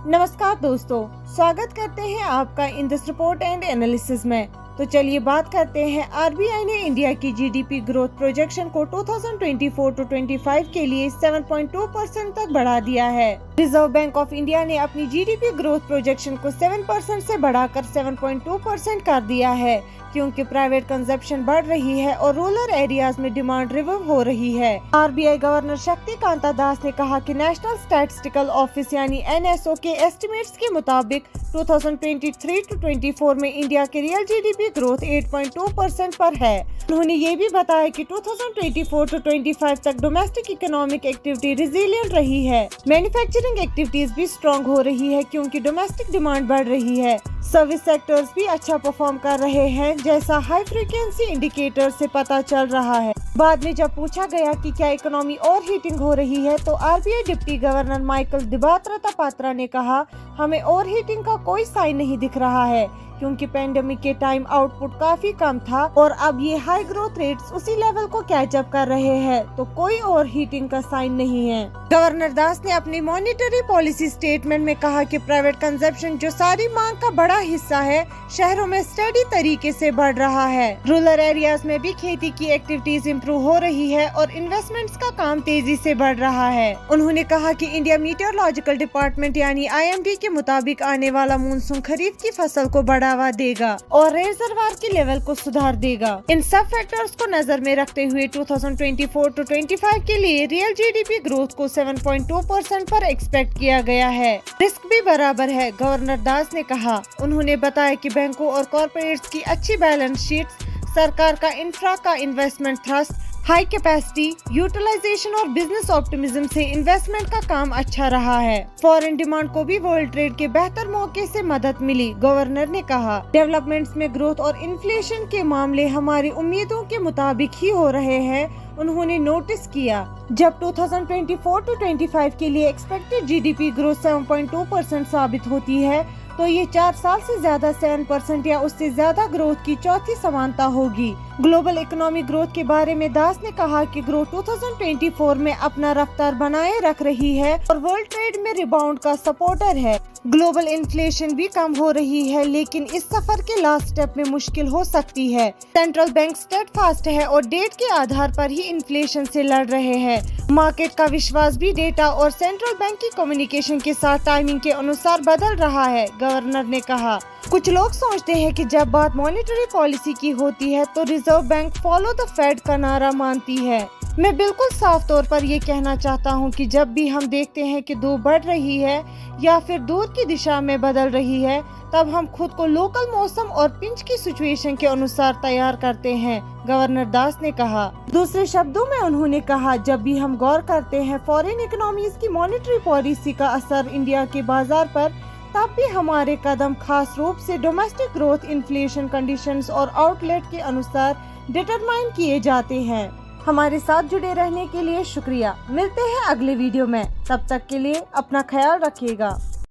नमस्कार दोस्तों, स्वागत करते हैं आपका in this report and analysis में। तो चलिए बात करते हैं। आरबीआई ने इंडिया की जीडीपी ग्रोथ प्रोजेक्शन को 2024 टू 25 के लिए 7.2% तक बढ़ा दिया है। रिजर्व बैंक ऑफ इंडिया ने अपनी जीडीपी ग्रोथ प्रोजेक्शन को 7% से बढ़ाकर 7.2% कर दिया है, क्योंकि प्राइवेट कंजप्शन बढ़ रही है और रूरल एरियाज में डिमांड रिवाइव हो रही है। आरबीआई गवर्नर शक्तिकांता दास ने कहा कि नेशनल स्टैटिस्टिकल ऑफिस यानी एनएसओ के एस्टिमेट्स के मुताबिक 2023 टू 24 में इंडिया के रियल जीडीपी ग्रोथ 8.2% पर है। उन्होंने ये भी बताया कि 2024 टू 25 तक डोमेस्टिक इकोनॉमिक एक्टिविटी रिजिलियंट रही है। मैन्युफैक्चरिंग एक्टिविटीज भी स्ट्रॉन्ग हो रही है, क्योंकि डोमेस्टिक डिमांड बढ़ रही है। सर्विस सेक्टर्स भी अच्छा परफॉर्म कर रहे हैं, जैसा हाई फ्रीक्वेंसी इंडिकेटर से पता चल रहा है। बाद में जब पूछा गया कि क्या इकोनॉमी और हीटिंग हो रही है, तो आरबीआई डिप्टी गवर्नर माइकल दिबात्रा ने कहा, हमें और हीटिंग का कोई साइन नहीं दिख रहा है, क्योंकि पेंडेमिक के टाइम आउटपुट काफी कम था और अब ये हाई ग्रोथ रेट्स उसी लेवल को कैच अप कर रहे हैं, तो कोई और हीटिंग का साइन नहीं है। गवर्नर दास ने अपनी मॉनेटरी पॉलिसी स्टेटमेंट में कहा कि प्राइवेट कंजप्शन, जो सारी मांग का बड़ा हिस्सा है, शहरों में स्टेडी तरीके से बढ़ रहा है। रूरल एरियाज में भी खेती की एक्टिविटीज इम्प्रूव हो रही है और इन्वेस्टमेंट्स का काम तेजी से बढ़ रहा है। उन्होंने कहा कि इंडिया मीटियोरोलॉजिकल डिपार्टमेंट यानी IMD के मुताबिक आने वाला मानसून खरीफ की फसल को बढ़ावा देगा और रिजर्वायर के लेवल को सुधार देगा। इन सब फैक्टर्स को नजर में रखते हुए 2024 टू 25 के लिए रियल जीडीपी ग्रोथ को 7.2% पर एक्सपेक्ट किया गया है। रिस्क भी बराबर है, गवर्नर दास ने कहा। उन्होंने बताया कि बैंकों और कॉर्पोरेट्स की अच्छी बैलेंस शीट, सरकार का इंफ्रा का investment thrust, high capacity utilisation और बिजनेस ऑप्टिमिज्म से इन्वेस्टमेंट का काम अच्छा रहा है। फॉरेन डिमांड को भी वर्ल्ड ट्रेड के बेहतर मौके से मदद मिली, गवर्नर ने कहा। डेवलपमेंट्स में ग्रोथ और इन्फ्लेशन के मामले हमारी उम्मीदों के मुताबिक ही हो रहे हैं, उन्होंने नोटिस किया। जब 2024 टू 25 के लिए एक्सपेक्टेड जीडीपी ग्रोथ 7.2% साबित होती है, तो ये 4 साल से ज्यादा 7% या उससे ज्यादा ग्रोथ की चौथी समानता होगी। ग्लोबल इकोनॉमिक ग्रोथ के बारे में दास ने कहा कि ग्रोथ 2024 में अपना रफ्तार बनाए रख रही है और वर्ल्ड ट्रेड में रिबाउंड का सपोर्टर है। ग्लोबल इन्फ्लेशन भी कम हो रही है, लेकिन इस सफर के लास्ट स्टेप में मुश्किल हो सकती है। सेंट्रल बैंक स्टेडफास्ट है और डेट के आधार पर ही इन्फ्लेशन से लड़ रहे हैं। मार्केट का विश्वास भी डेटा और सेंट्रल बैंक की कम्युनिकेशन के साथ टाइमिंग के अनुसार बदल रहा है, गवर्नर ने कहा। कुछ लोग सोचते हैं कि जब बात मॉनेटरी पॉलिसी की होती है तो Reserve Bank follow the Fed का नारा मानती है। मैं बिल्कुल साफ तौर पर ये कहना चाहता हूँ कि जब भी हम देखते हैं कि धूप बढ़ रही है या फिर दूर की दिशा में बदल रही है, तब हम खुद को लोकल मौसम और पिंच की सिचुएशन के अनुसार तैयार करते हैं, गवर्नर दास ने कहा। दूसरे शब्दों में उन्होंने कहा, जब भी हम गौर करते हैं फॉरेन इकोनॉमीज की मॉनेटरी पॉलिसी का असर इंडिया के बाजार पर, तब भी हमारे कदम खास रूप से डोमेस्टिक ग्रोथ, इन्फ्लेशन कंडीशंस और आउटलेट के अनुसार डिटरमाइन किए जाते हैं। हमारे साथ जुड़े रहने के लिए शुक्रिया। मिलते हैं अगले वीडियो में, तब तक के लिए अपना ख्याल रखिएगा।